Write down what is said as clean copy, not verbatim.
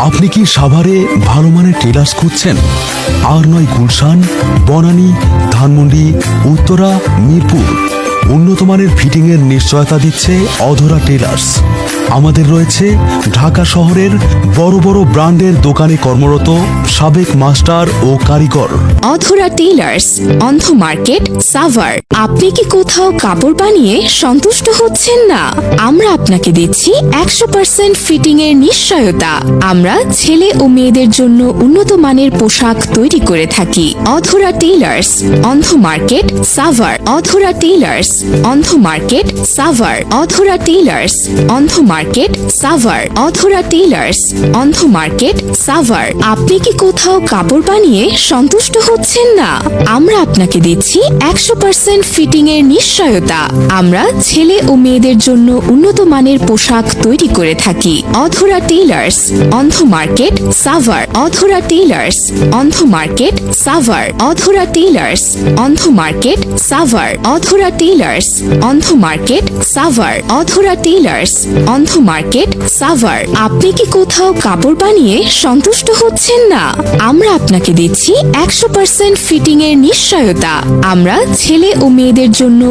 আপনি কি সাভারে ভালো মানের টেলার্স খুঁজছেন? আর নয় গুলশান, বনানী, ধানমন্ডি, উত্তরা, মিরপুর। উন্নত মানের ফিটিং এর নিশ্চয়তা দিচ্ছে অধরা টেলার্স। আমাদের রয়েছে ঢাকা শহরের বড় বড় ব্র্যান্ডের দোকানে কর্মরত সাবেক মাস্টার ও কারিগর। অধরা টেলার্স, অন্ধ মার্কেট, সাভার। আপনি কি কোথাও কাপড় বানিয়ে সন্তুষ্ট হচ্ছেন না? আমরা আপনাকে দিচ্ছি 100% ফিটিং এর নিশ্চয়তা। আমরা ছেলে ও মেয়েদের জন্য উন্নত মানের পোশাক তৈরি করে থাকি। অধরা টেলার্স, অন্ধ মার্কেট, সাভার। অধরা টেলার্স, অন্ধ মার্কেট, সাভার। অধরা টেলার্স, অন্ধ মার্কেট, সাভার। অধরা টেলার্স, অন্ধ মার্কেট, সাভার। আপনি কি কোথাও কাপড় বানিয়ে সন্তুষ্ট হচ্ছেন না? আমরা আপনাকে দিচ্ছি 100% ফিটিং এর নিশ্চয়তা। আমরা ছেলে ও মেয়েদের জন্য উন্নত মানের পোশাক তৈরি করে থাকি। অধরা টেলার্স, অন্ধ মার্কেট, সাভার। অধরা টেলার্স, অন্ধ মার্কেট, সাভার। অধরা টেলার্স, অন্ধ মার্কেট, সাভার। অধরা টেলার্স, অন্ধ মার্কেট, সাভার। অধরা টেলার্স, অন্ধ মার্কেট, সাভার। আপনি কি কোথাও কাপড় বানিয়ে সন্তুষ্ট হচ্ছেন না? আমরা আপনাকে দিচ্ছি 100% ফিটিং এর নিশ্চয়তা। আমরা ছেলে ও মেয়েদের জন্য